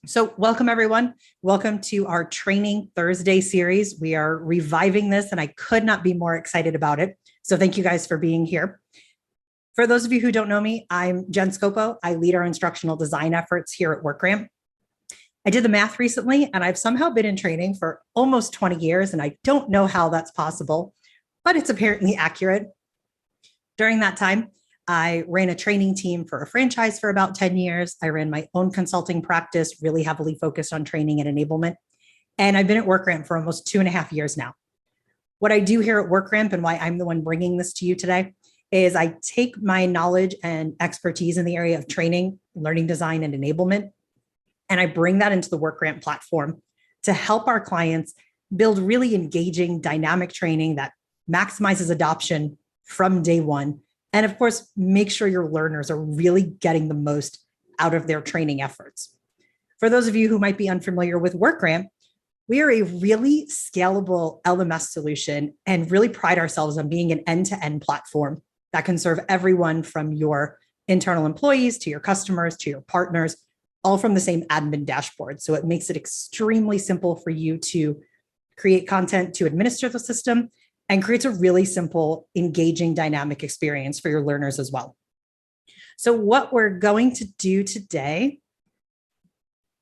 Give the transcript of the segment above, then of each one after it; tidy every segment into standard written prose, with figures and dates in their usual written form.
So welcome everyone. Welcome to our Training Thursday series. We are reviving this and I could not be more excited about it. So thank you guys for being here. For those of you who don't know me, I'm Jen Scopo. I lead our instructional design efforts here at WorkRamp. I did the math recently and I've somehow been in training for almost 20 years and I don't know how that's possible, but it's apparently accurate. During that time, I ran a training team for a franchise for about 10 years. I ran my own consulting practice, really heavily focused on training and enablement. And I've been at WorkRamp for almost 2.5 years now. What I do here at WorkRamp and why I'm the one bringing this to you today is I take my knowledge and expertise in the area of training, learning design, and enablement, and I bring that into the WorkRamp platform to help our clients build really engaging, dynamic training that maximizes adoption from day one. And of course, make sure your learners are really getting the most out of their training efforts. For those of you who might be unfamiliar with WorkRamp, we are a really scalable LMS solution and really pride ourselves on being an end-to-end platform that can serve everyone from your internal employees to your customers to your partners, all from the same admin dashboard. So it makes it extremely simple for you to create content, to administer the system, and creates a really simple, engaging, dynamic experience for your learners as well. So what we're going to do today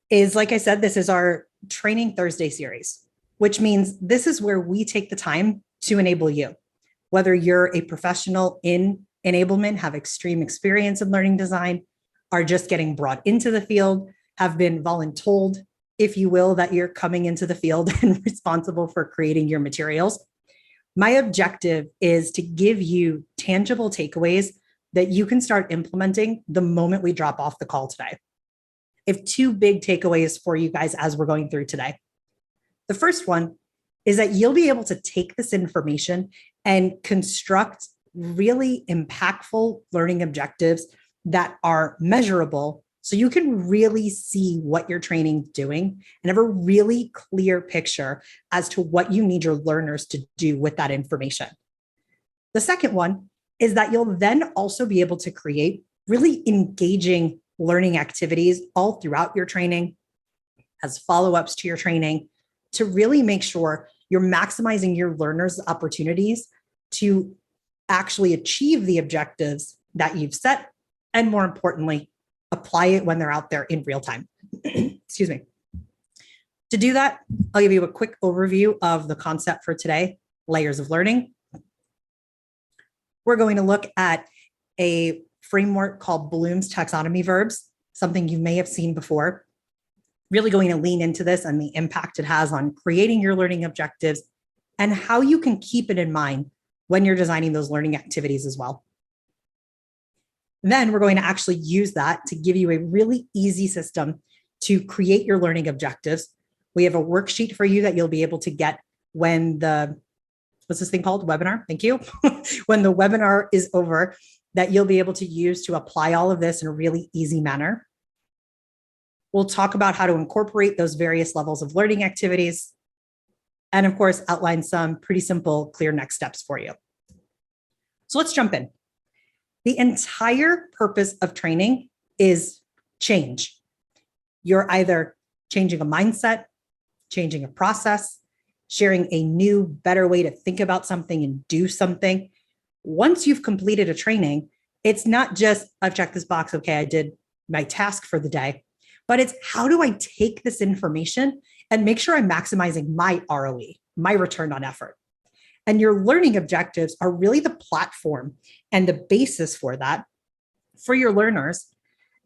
is, like I said, this is our Training Thursday series, which means this is where we take the time to enable you. Whether you're a professional in enablement, have extreme experience in learning design, are just getting brought into the field, have been voluntold, if you will, that you're coming into the field and responsible for creating your materials. My objective is to give you tangible takeaways that you can start implementing the moment we drop off the call today. I have two big takeaways for you guys as we're going through today. The first one is that you'll be able to take this information and construct really impactful learning objectives that are measurable so you can really see what your training's doing and have a really clear picture as to what you need your learners to do with that information. The second one is that you'll then also be able to create really engaging learning activities all throughout your training as follow-ups to your training to really make sure you're maximizing your learners' opportunities to actually achieve the objectives that you've set, and more importantly, apply it when they're out there in real time. Excuse me. To do that, I'll give you a quick overview of the concept for today, layers of learning. We're going to look at a framework called Bloom's taxonomy verbs, something you may have seen before. Really going to lean into this and the impact it has on creating your learning objectives and how you can keep it in mind when you're designing those learning activities as well. Then we're going to actually use that to give you a really easy system to create your learning objectives. We have a worksheet for you that you'll be able to get when what's this thing called? Webinar, thank you. When the webinar is over, that you'll be able to use to apply all of this in a really easy manner. We'll talk about how to incorporate those various levels of learning activities. And of course, outline some pretty simple, clear next steps for you. So let's jump in. The entire purpose of training is change. You're either changing a mindset, changing a process, sharing a new, better way to think about something and do something. Once you've completed a training, it's not just, I've checked this box, okay, I did my task for the day, but it's how do I take this information and make sure I'm maximizing my ROE, my return on effort. And your learning objectives are really the platform and the basis for that for your learners.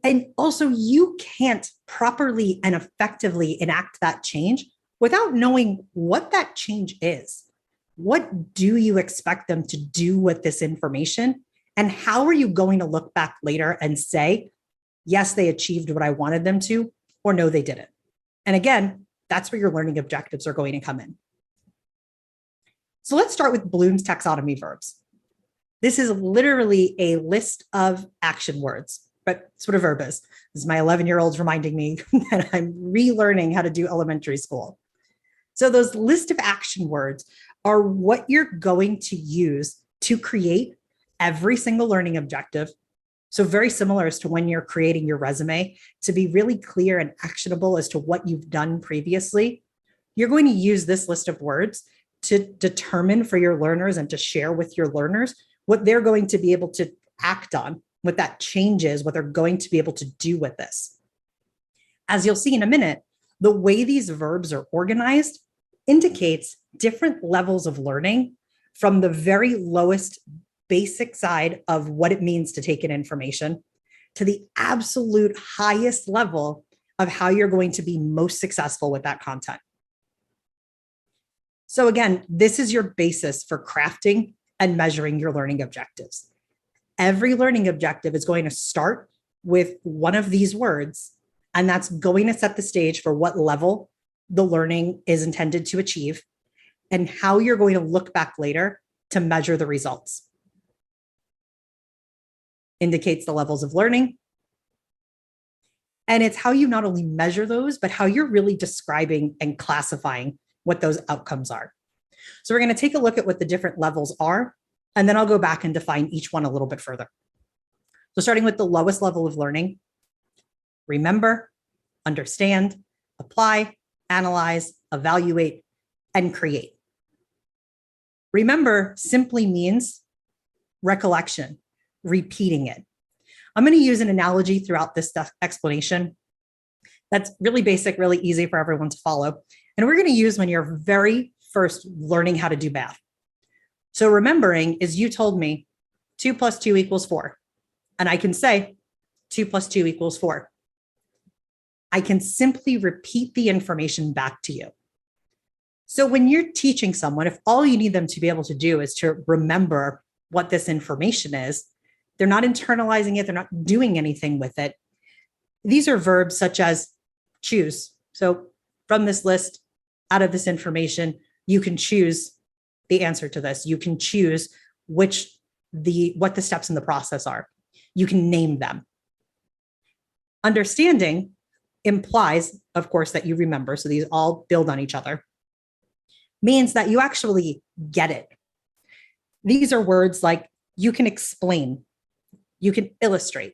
And also, you can't properly and effectively enact that change without knowing what that change is. What do you expect them to do with this information? And how are you going to look back later and say, yes, they achieved what I wanted them to, or no, they didn't? And again, that's where your learning objectives are going to come in. So let's start with Bloom's taxonomy verbs. This is literally a list of action words, but it's what a verb is. This is my 11-year-olds reminding me that I'm relearning how to do elementary school. So those list of action words are what you're going to use to create every single learning objective So very similar as to when you're creating your resume, to be really clear and actionable as to what you've done previously, you're going to use this list of words to determine for your learners and to share with your learners what they're going to be able to act on, what that changes, what they're going to be able to do with this. As you'll see in a minute, the way these verbs are organized indicates different levels of learning, from the very lowest basic side of what it means to take in information to the absolute highest level of how you're going to be most successful with that content. So again, this is your basis for crafting and measuring your learning objectives. Every learning objective is going to start with one of these words, and that's going to set the stage for what level the learning is intended to achieve and how you're going to look back later to measure the results. Indicates the levels of learning. And it's how you not only measure those, but how you're really describing and classifying what those outcomes are. So we're going to take a look at what the different levels are, and then I'll go back and define each one a little bit further. So starting with the lowest level of learning, remember, understand, apply, analyze, evaluate, and create. Remember simply means recollection, repeating it. I'm going to use an analogy throughout this explanation that's really basic, really easy for everyone to follow. And we're going to use when you're very first learning how to do math. So remembering is, you told me 2 + 2 = 4. And I can say 2 + 2 = 4. I can simply repeat the information back to you. So when you're teaching someone, if all you need them to be able to do is to remember what this information is, they're not internalizing it, they're not doing anything with it. These are verbs such as choose. So from this list, out of this information, you can choose the answer to this. You can choose what the steps in the process are. You can name them. Understanding implies, of course, that you remember. So these all build on each other. Means that you actually get it. These are words like you can explain, you can illustrate.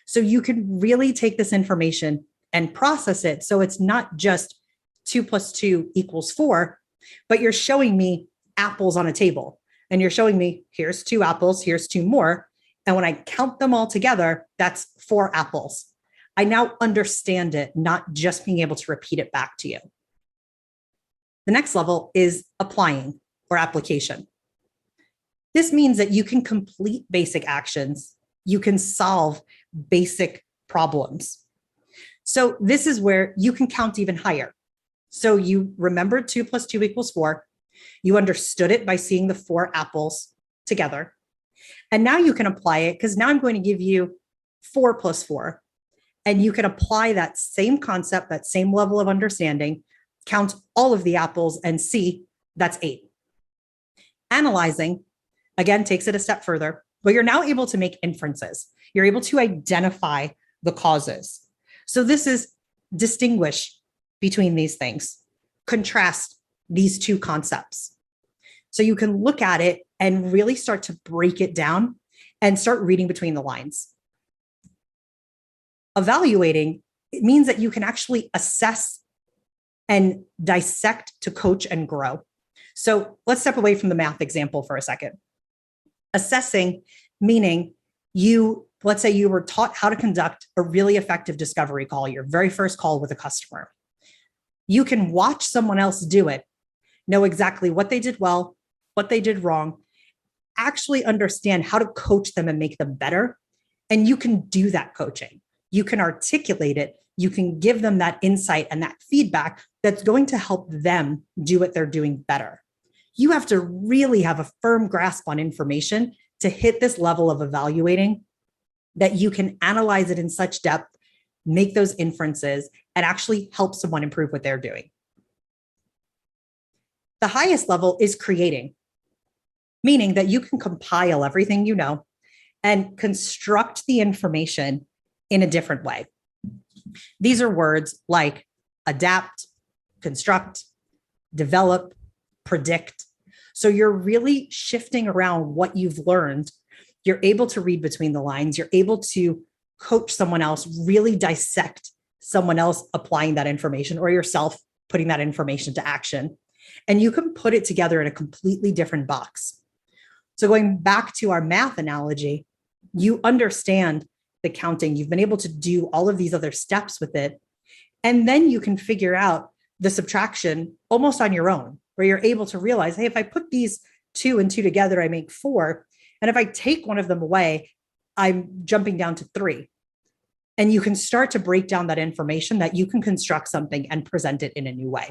So you can really take this information and process it. So it's not just 2 + 2 = 4, but you're showing me apples on a table. And you're showing me, here's 2 apples, here's 2 more. And when I count them all together, that's 4 apples. I now understand it, not just being able to repeat it back to you. The next level is applying or application. This means that you can complete basic actions. You can solve basic problems. So this is where you can count even higher. So you remembered 2 + 2 = 4. You understood it by seeing the 4 apples together. And now you can apply it, because now I'm going to give you 4 + 4. And you can apply that same concept, that same level of understanding, count all of the apples and see that's 8. Analyzing, again, takes it a step further, but you're now able to make inferences. You're able to identify the causes. So this is distinguish between these things, contrast these two concepts. So you can look at it and really start to break it down and start reading between the lines. Evaluating, it means that you can actually assess and dissect to coach and grow. So let's step away from the math example for a second. Assessing, meaning let's say you were taught how to conduct a really effective discovery call, your very first call with a customer. You can watch someone else do it, know exactly what they did well, what they did wrong, actually understand how to coach them and make them better. And you can do that coaching. You can articulate it. You can give them that insight and that feedback that's going to help them do what they're doing better. You have to really have a firm grasp on information to hit this level of evaluating, that you can analyze it in such depth, make those inferences, and actually help someone improve what they're doing. The highest level is creating, meaning that you can compile everything you know and construct the information in a different way. These are words like adapt, construct, develop, predict. So you're really shifting around what you've learned You're able to read between the lines. You're able to coach someone else, really dissect someone else applying that information or yourself putting that information to action. And you can put it together in a completely different box. So going back to our math analogy, you understand the counting. You've been able to do all of these other steps with it. And then you can figure out the subtraction almost on your own, where you're able to realize, hey, if I put these 2 and 2 together, I make 4. And if I take one of them away, I'm jumping down to 3. And you can start to break down that information that you can construct something and present it in a new way.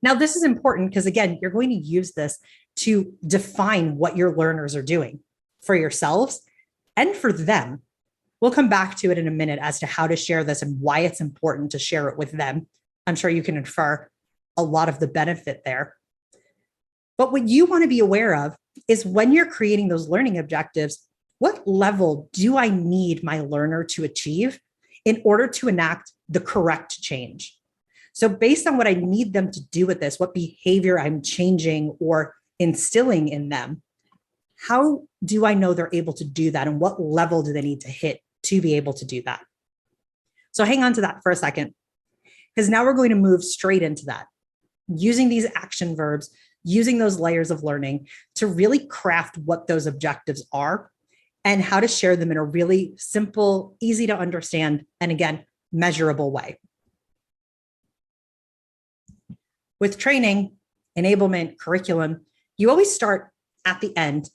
Now, this is important because, again, you're going to use this to define what your learners are doing for yourselves and for them. We'll come back to it in a minute as to how to share this and why it's important to share it with them. I'm sure you can infer a lot of the benefit there. But what you want to be aware of is when you're creating those learning objectives, what level do I need my learner to achieve in order to enact the correct change? So based on what I need them to do with this, what behavior I'm changing or instilling in them, how do I know they're able to do that? And what level do they need to hit to be able to do that? So hang on to that for a second, because now we're going to move straight into that, using these action verbs, using those layers of learning to really craft what those objectives are and how to share them in a really simple, easy to understand, and again, measurable way. With training, enablement, curriculum, you always start at the end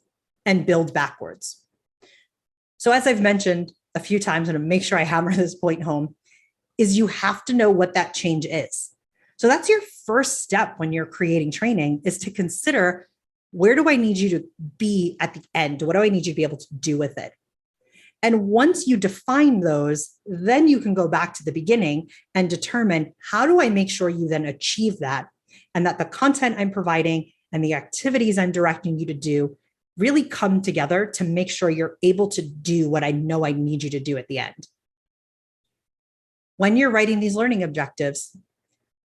and build backwards. So as I've mentioned a few times, and to make sure I hammer this point home, is you have to know what that change is. So that's your first step when you're creating training, is to consider, where do I need you to be at the end? What do I need you to be able to do with it? And once you define those, then you can go back to the beginning and determine, how do I make sure you then achieve that, and that the content I'm providing and the activities I'm directing you to do really come together to make sure you're able to do what I know I need you to do at the end. When you're writing these learning objectives,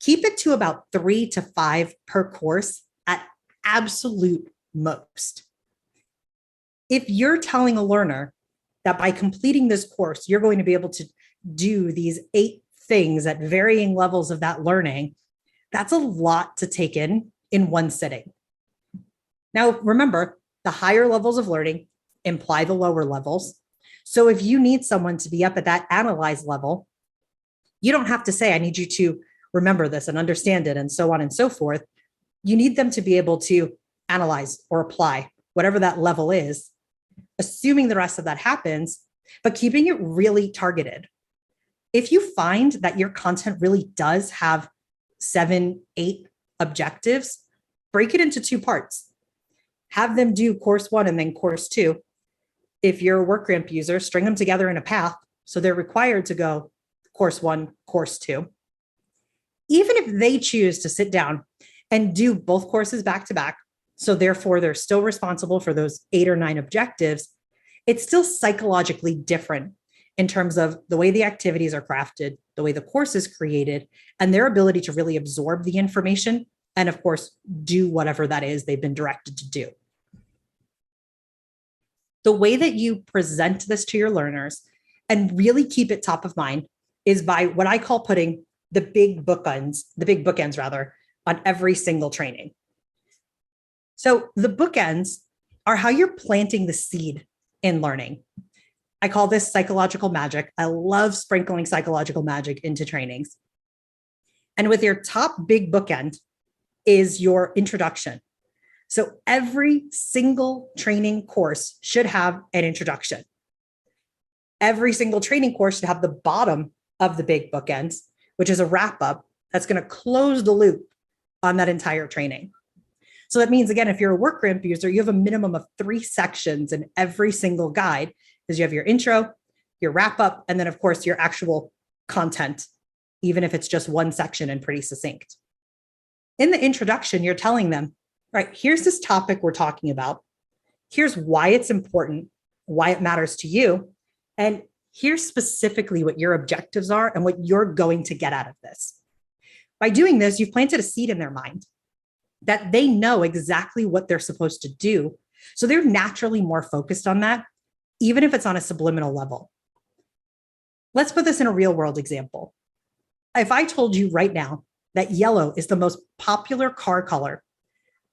keep it to about 3 to 5 per course at absolute most. If you're telling a learner that by completing this course, you're going to be able to do these 8 things at varying levels of that learning, that's a lot to take in one sitting. Now, remember, the higher levels of learning imply the lower levels. So if you need someone to be up at that analyze level, you don't have to say, I need you to remember this and understand it and so on and so forth. You need them to be able to analyze or apply whatever that level is, assuming the rest of that happens, but keeping it really targeted. If you find that your content really does have 7, 8 objectives, break it into 2 parts. Have them do course 1 and then course 2. If you're a WorkRamp user, string them together in a path so they're required to go course 1, course 2. Even if they choose to sit down and do both courses back to back, so therefore they're still responsible for those 8 or 9 objectives, it's still psychologically different in terms of the way the activities are crafted, the way the course is created, and their ability to really absorb the information and, of course, do whatever that is they've been directed to do. The way that you present this to your learners and really keep it top of mind is by what I call putting the big bookends rather, on every single training. So the bookends are how you're planting the seed in learning. I call this psychological magic. I love sprinkling psychological magic into trainings. And with your top big bookend is your introduction. So every single training course should have an introduction. Every single training course should have the bottom of the big bookends, which is a wrap up that's going to close the loop on that entire training. So that means, again, if you're a WorkRamp user, you have a minimum of 3 sections in every single guide, because you have your intro, your wrap up, and then, of course, your actual content, even if it's just one section and pretty succinct. In the introduction, you're telling them, right, here's this topic we're talking about. Here's why it's important, why it matters to you. And here's specifically what your objectives are and what you're going to get out of this. By doing this, you've planted a seed in their mind that they know exactly what they're supposed to do So they're naturally more focused on that, even if it's on a subliminal level. Let's put this in a real world example. If I told you right now that yellow is the most popular car color,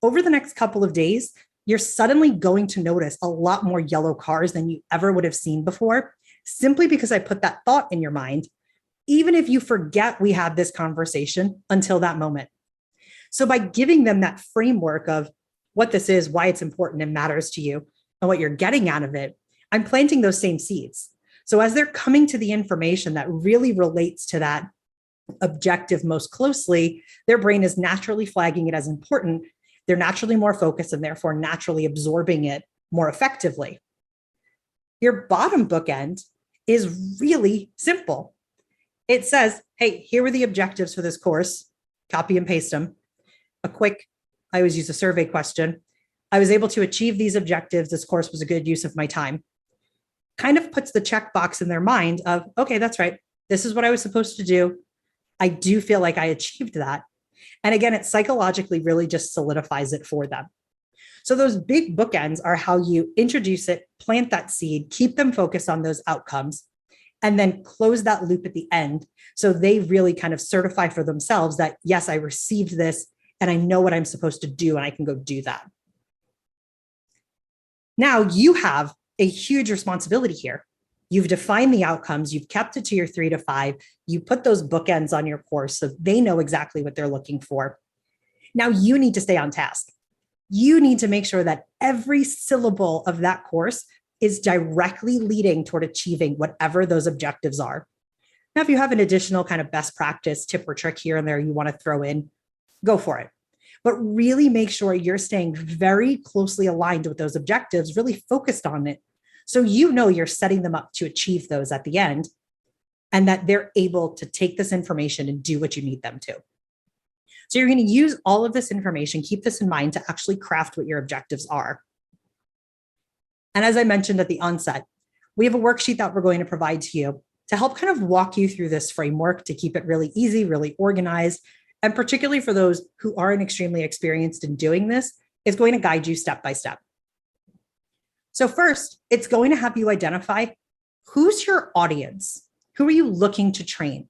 over the next couple of days, you're suddenly going to notice a lot more yellow cars than you ever would have seen before, simply because I put that thought in your mind, even if you forget we had this conversation until that moment. So by giving them that framework of what this is, why it's important and matters to you, and what you're getting out of it, I'm planting those same seeds. So as they're coming to the information that really relates to that objective most closely, their brain is naturally flagging it as important. They're naturally more focused and therefore naturally absorbing it more effectively. Your bottom bookend is really simple. It says, hey, here were the objectives for this course. Copy and paste them. A quick, I always use a survey question. I was able to achieve these objectives. This course was a good use of my time. Kind of puts the checkbox in their mind of, okay, that's right. This is what I was supposed to do. I do feel like I achieved that. And again, it psychologically really just solidifies it for them. So those big bookends are how you introduce it, plant that seed, keep them focused on those outcomes, and then close that loop at the end. So they really kind of certify for themselves that, yes, I received this and I know what I'm supposed to do and I can go do that. Now you have a huge responsibility here. You've defined the outcomes, you've kept it to your 3 to 5, you put those bookends on your course so they know exactly what they're looking for. Now you need to stay on task. You need to make sure that every syllable of that course is directly leading toward achieving whatever those objectives are. Now, if you have an additional kind of best practice tip or trick here and there you want to throw in, go for it. But really make sure you're staying very closely aligned with those objectives, really focused on it. So you know you're setting them up to achieve those at the end and that they're able to take this information and do what you need them to. So you're going to use all of this information, keep this in mind to actually craft what your objectives are. And as I mentioned at the onset, we have a worksheet that we're going to provide to you to help kind of walk you through this framework to keep it really easy, really organized, and particularly for those who aren't extremely experienced in doing this, it's going to guide you step by step. So first, it's going to have you identify who's your audience. Who are you looking to train?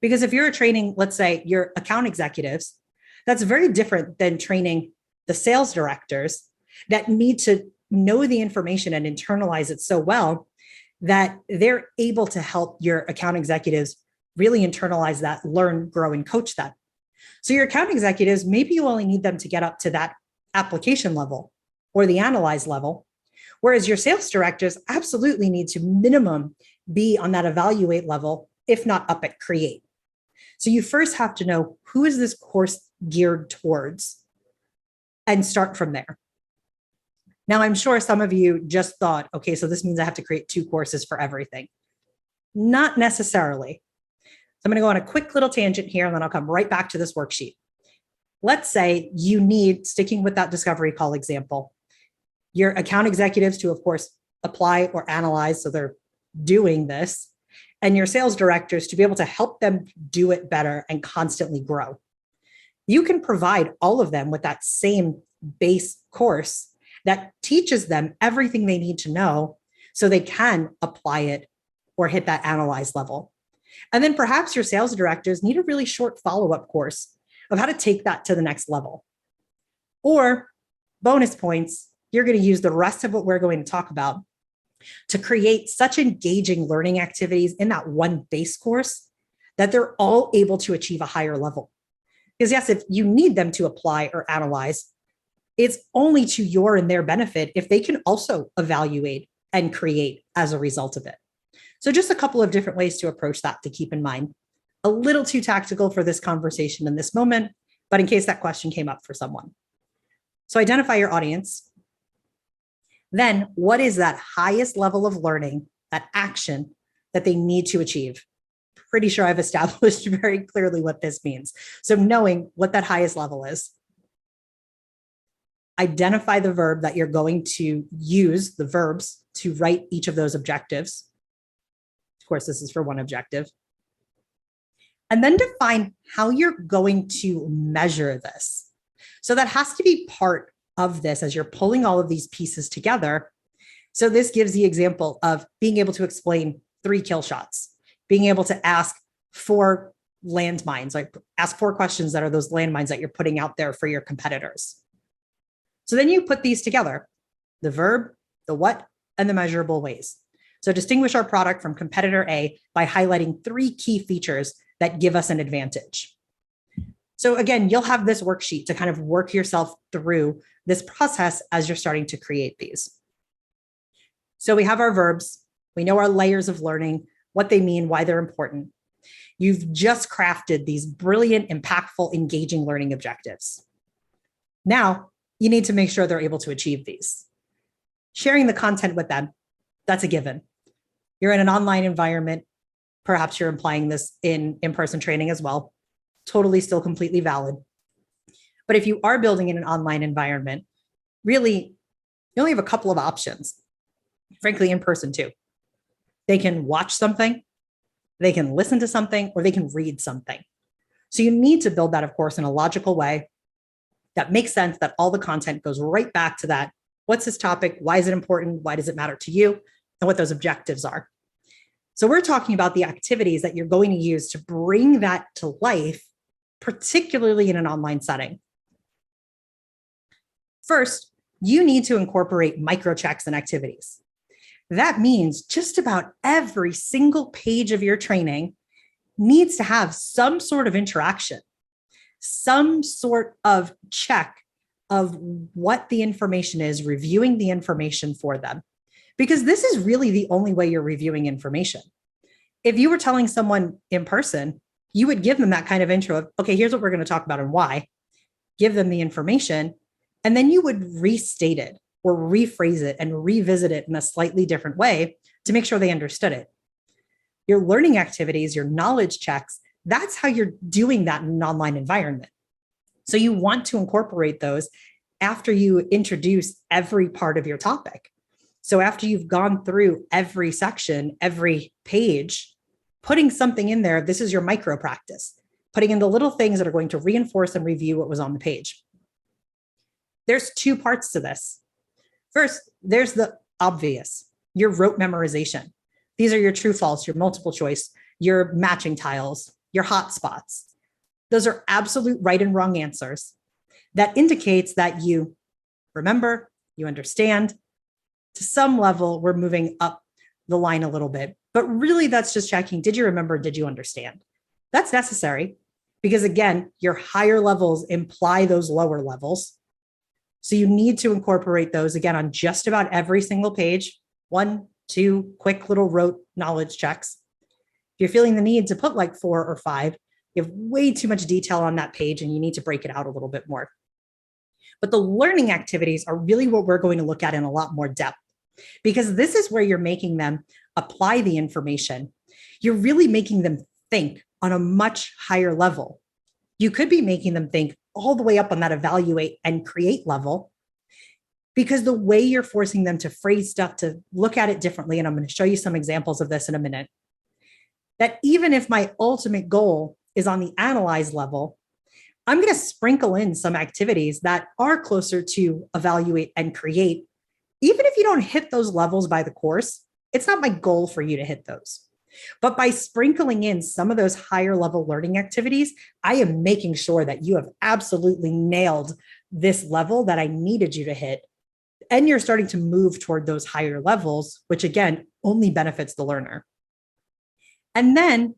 Because if you're training, let's say your account executives, that's very different than training the sales directors that need to know the information and internalize it so well that they're able to help your account executives really internalize that, learn, grow, and coach that. So your account executives, maybe you only need them to get up to that application level or the analyze level, whereas your sales directors absolutely need to minimum be on that evaluate level, if not up at create. So you first have to know who is this course geared towards and start from there. Now, I'm sure some of you just thought, okay, so this means I have to create 2 courses for everything. Not necessarily. So I'm going to go on a quick little tangent here, and then I'll come right back to this worksheet. Let's say you need, sticking with that discovery call example, your account executives to, of course, apply or analyze, so they're doing this, and your sales directors to be able to help them do it better and constantly grow. You can provide all of them with that same base course that teaches them everything they need to know so they can apply it or hit that analyze level. And then perhaps your sales directors need a really short follow-up course of how to take that to the next level. Or bonus points, you're going to use the rest of what we're going to talk about to create such engaging learning activities in that one base course that they're all able to achieve a higher level. Because yes, if you need them to apply or analyze, it's only to your and their benefit if they can also evaluate and create as a result of it. So just a couple of different ways to approach that to keep in mind. A little too tactical for this conversation in this moment, but in case that question came up for someone. So identify your audience. Then what is that highest level of learning, that action that they need to achieve? Pretty sure I've established very clearly what this means. So knowing what that highest level is. Identify the verb that you're going to use, the verbs, to write each of those objectives. Of course, this is for one objective. And then define how you're going to measure this. So that has to be part of this as you're pulling all of these pieces together. So this gives the example of being able to explain 3 kill shots, being able to ask 4 landmines, like ask 4 questions that are those landmines that you're putting out there for your competitors. So then you put these together, the verb, the what, and the measurable ways. So distinguish our product from competitor A by highlighting 3 key features that give us an advantage. So again, you'll have this worksheet to kind of work yourself through this process as you're starting to create these. So we have our verbs, we know our layers of learning, what they mean, why they're important. You've just crafted these brilliant, impactful, engaging learning objectives. Now, you need to make sure they're able to achieve these. Sharing the content with them, that's a given. You're in an online environment, perhaps you're implying this in in-person training as well, totally still completely valid. But if you are building in an online environment, really, you only have a couple of options, frankly, in person too. They can watch something, they can listen to something, or they can read something. So you need to build that, of course, in a logical way that makes sense, that all the content goes right back to that. What's this topic? Why is it important? Why does it matter to you? And what those objectives are. So we're talking about the activities that you're going to use to bring that to life, particularly in an online setting. First, you need to incorporate microchecks and activities. That means just about every single page of your training needs to have some sort of interaction, some sort of check of what the information is, reviewing the information for them. Because this is really the only way you're reviewing information. If you were telling someone in person, you would give them that kind of intro of, okay, here's what we're going to talk about and why, give them the information, and then you would restate it or rephrase it and revisit it in a slightly different way to make sure they understood it. Your learning activities, your knowledge checks, that's how you're doing that in an online environment. So you want to incorporate those after you introduce every part of your topic. So after you've gone through every section, every page, putting something in there, this is your micro practice, putting in the little things that are going to reinforce and review what was on the page. There's 2 parts to this. First, there's the obvious, your rote memorization. These are your true, false, your multiple choice, your matching tiles, your hot spots. Those are absolute right and wrong answers. That indicates that you remember, you understand. To some level, we're moving up the line a little bit, but really that's just checking, did you remember, did you understand? That's necessary because again, your higher levels imply those lower levels. So you need to incorporate those again on just about every single page, 1, 2 quick little rote knowledge checks. If you're feeling the need to put like 4 or 5, you have way too much detail on that page and you need to break it out a little bit more. But the learning activities are really what we're going to look at in a lot more depth, because this is where you're making them apply the information. You're really making them think on a much higher level. You could be making them think all the way up on that evaluate and create level, because the way you're forcing them to phrase stuff, to look at it differently, and I'm going to show you some examples of this in a minute, that even if my ultimate goal is on the analyze level, I'm going to sprinkle in some activities that are closer to evaluate and create. Even if you don't hit those levels by the course, it's not my goal for you to hit those. But by sprinkling in some of those higher level learning activities, I am making sure that you have absolutely nailed this level that I needed you to hit. And you're starting to move toward those higher levels, which again, only benefits the learner. And then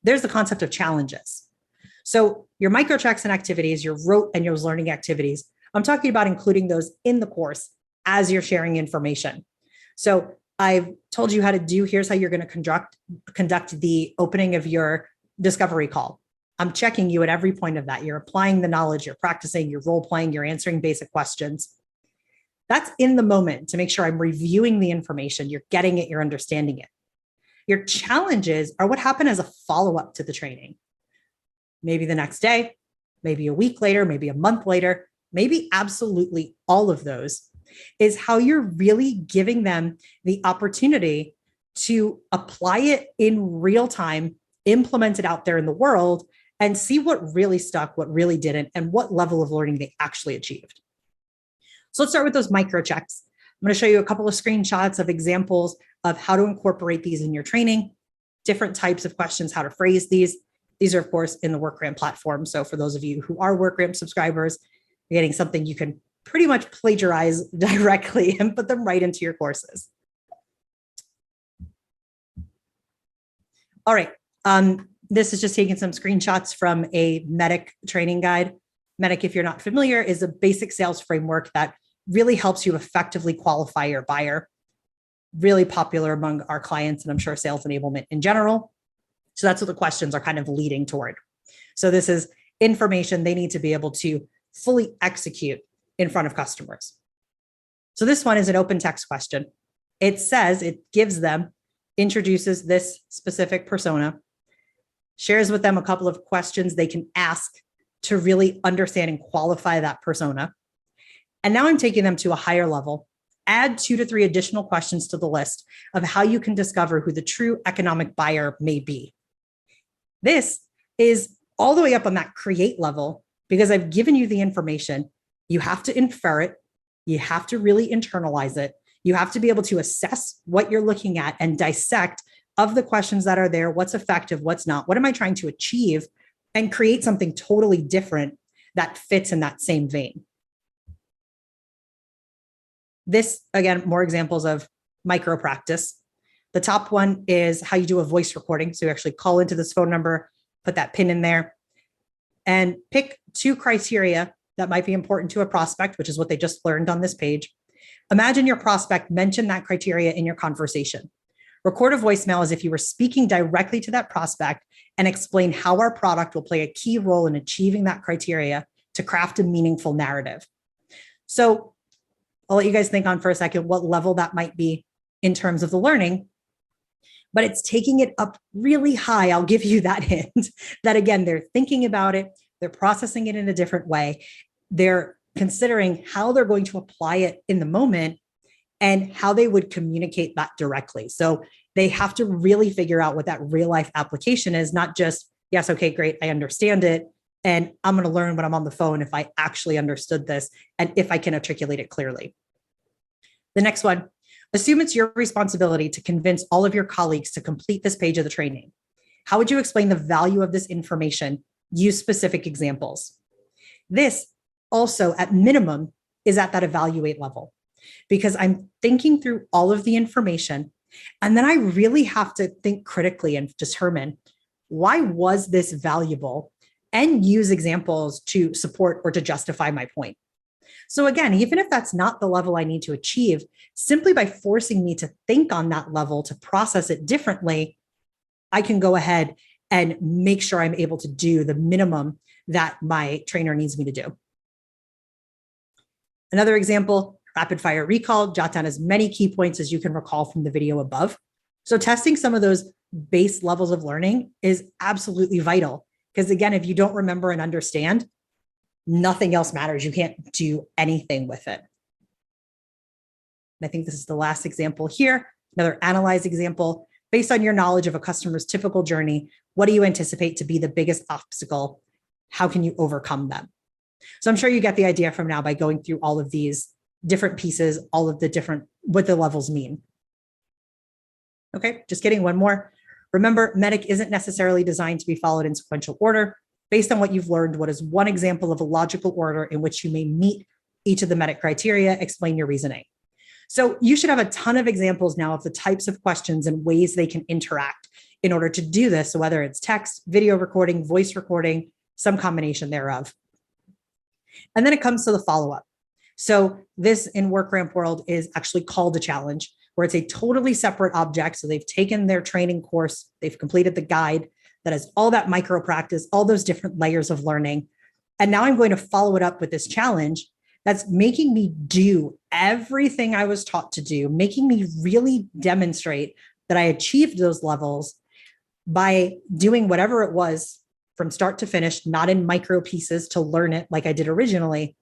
there's the concept of challenges. So your microchecks and activities, your rote and your learning activities, I'm talking about including those in the course as you're sharing information. So I've told you how to do, here's how you're going to conduct the opening of your discovery call. I'm checking you at every point of that. You're applying the knowledge, you're practicing, you're role playing, you're answering basic questions. That's in the moment to make sure I'm reviewing the information, you're getting it, you're understanding it. Your challenges are what happen as a follow-up to the training. Maybe the next day, maybe a week later, maybe a month later, maybe absolutely all of those, is how you're really giving them the opportunity to apply it in real time, implement it out there in the world, and see what really stuck, what really didn't, and what level of learning they actually achieved. So let's start with those micro checks. I'm going to show you a couple of screenshots of examples of how to incorporate these in your training, different types of questions, how to phrase these. These are, of course, in the WorkRamp platform. So for those of you who are WorkRamp subscribers, you're getting something you can pretty much plagiarize directly and put them right into your courses. All right. This is just taking some screenshots from a MEDDIC training guide. MEDDIC, if you're not familiar, is a basic sales framework that really helps you effectively qualify your buyer. Really popular among our clients, and I'm sure sales enablement in general. So that's what the questions are kind of leading toward. So this is information they need to be able to fully execute in front of customers. So this one is an open text question. It says, it gives them, introduces this specific persona, shares with them a couple of questions they can ask to really understand and qualify that persona. And now I'm taking them to a higher level. Add 2 to 3 additional questions to the list of how you can discover who the true economic buyer may be. This is all the way up on that create level because I've given you the information. You have to infer it. You have to really internalize it. You have to be able to assess what you're looking at and dissect of the questions that are there, what's effective, what's not, what am I trying to achieve, and create something totally different that fits in that same vein. This, again, more examples of micro practice. The top one is how you do a voice recording. So you actually call into this phone number, put that pin in there, and pick 2 criteria that might be important to a prospect, which is what they just learned on this page. Imagine your prospect mentioned that criteria in your conversation. Record a voicemail as if you were speaking directly to that prospect and explain how our product will play a key role in achieving that criteria to craft a meaningful narrative. So I'll let you guys think on for a second what level that might be in terms of the learning, but it's taking it up really high. I'll give you that hint that, again, they're thinking about it, they're processing it in a different way. They're considering how they're going to apply it in the moment and how they would communicate that directly. So they have to really figure out what that real life application is, not just, yes, okay, great, I understand it. And I'm going to learn when I'm on the phone if I actually understood this and if I can articulate it clearly. The next one, assume it's your responsibility to convince all of your colleagues to complete this page of the training. How would you explain the value of this information? Use specific examples. This also, at minimum, is at that evaluate level because I'm thinking through all of the information and then I really have to think critically and determine why was this valuable and use examples to support or to justify my point. So again, even if that's not the level I need to achieve, simply by forcing me to think on that level, to process it differently, I can go ahead and make sure I'm able to do the minimum that my trainer needs me to do. Another example, rapid fire recall, jot down as many key points as you can recall from the video above. So testing some of those base levels of learning is absolutely vital because, again, if you don't remember and understand, nothing else matters. You can't do anything with it. And I think this is the last example here, another analyze example. Based on your knowledge of a customer's typical journey, what do you anticipate to be the biggest obstacle? How can you overcome them? So I'm sure you get the idea from now by going through all of these different pieces, all of the different, what the levels mean. Okay, just kidding, one more. Remember, MEDDIC isn't necessarily designed to be followed in sequential order. Based on what you've learned, what is one example of a logical order in which you may meet each of the MEDDIC criteria? Explain your reasoning. So you should have a ton of examples now of the types of questions and ways they can interact in order to do this. So whether it's text, video recording, voice recording, some combination thereof. And then it comes to the follow-up. So this in WorkRamp world is actually called a challenge, where it's a totally separate object. So they've taken their training course, they've completed the guide that has all that micro practice, all those different layers of learning. And now I'm going to follow it up with this challenge that's making me do everything I was taught to do, making me really demonstrate that I achieved those levels by doing whatever it was from start to finish, not in micro pieces to learn it like I did originally.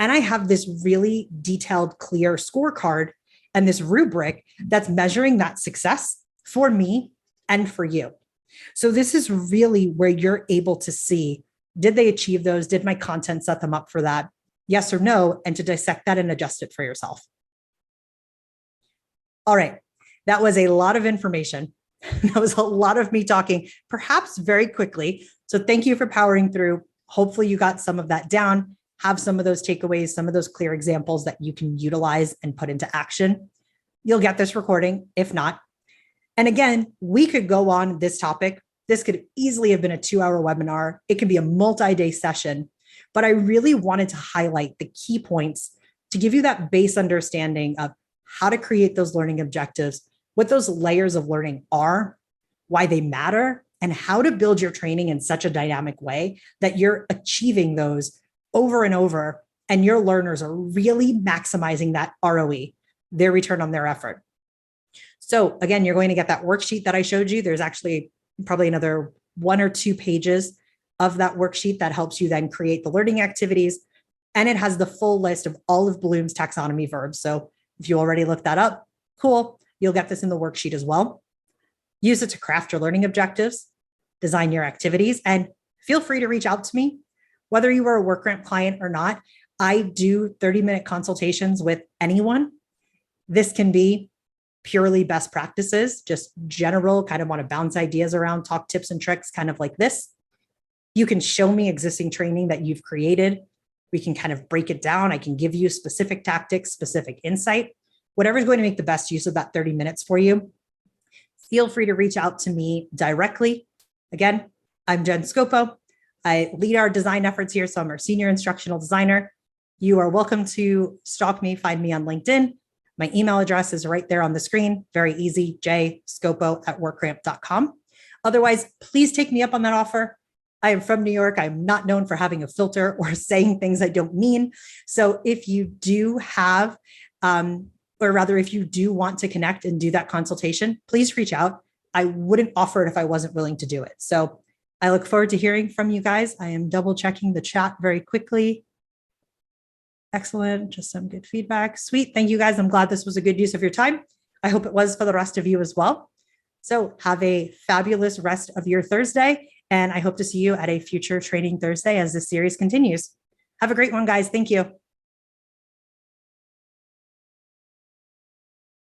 And I have this really detailed, clear scorecard and this rubric that's measuring that success for me and for you. So this is really where you're able to see, did they achieve those? Did my content set them up for that? yes or no, and to dissect that and adjust it for yourself. All right. That was a lot of information. That was a lot of me talking, perhaps very quickly. So thank you for powering through. Hopefully you got some of that down, have some of those takeaways, some of those clear examples that you can utilize and put into action. You'll get this recording, if not. And again, we could go on this topic. This could easily have been a 2-hour webinar. It could be a multi-day session, but I really wanted to highlight the key points to give you that base understanding of how to create those learning objectives, what those layers of learning are, why they matter, and how to build your training in such a dynamic way that you're achieving those over and over, and your learners are really maximizing that ROE, their return on their effort. So again, you're going to get that worksheet that I showed you. There's actually probably another 1 or 2 pages of that worksheet that helps you then create the learning activities. And it has the full list of all of Bloom's taxonomy verbs. So if you already looked that up, cool. You'll get this in the worksheet as well. Use it to craft your learning objectives, design your activities, and feel free to reach out to me. Whether you are a WorkRamp client or not, I do 30-minute consultations with anyone. This can be purely best practices, just general, kind of want to bounce ideas around, talk tips and tricks, kind of like this. You can show me existing training that you've created. We can kind of break it down. I can give you specific tactics, specific insight, whatever's going to make the best use of that 30 minutes for you. Feel free to reach out to me directly. Again, I'm Jen Scopo. I lead our design efforts here, so I'm our senior instructional designer. You are welcome to stalk me, find me on LinkedIn. My email address is right there on the screen. Very easy, jscopo@workramp.com. Otherwise, please take me up on that offer. I am from New York. I'm not known for having a filter or saying things I don't mean. So if you do have, or rather, if you do want to connect and do that consultation, please reach out. I wouldn't offer it if I wasn't willing to do it. So I look forward to hearing from you guys. I am double checking the chat very quickly. Excellent. Just some good feedback. Sweet. Thank you guys. I'm glad this was a good use of your time. I hope it was for the rest of you as well. So have a fabulous rest of your Thursday. And I hope to see you at a future Training Thursday as this series continues. Have a great one, guys. Thank you.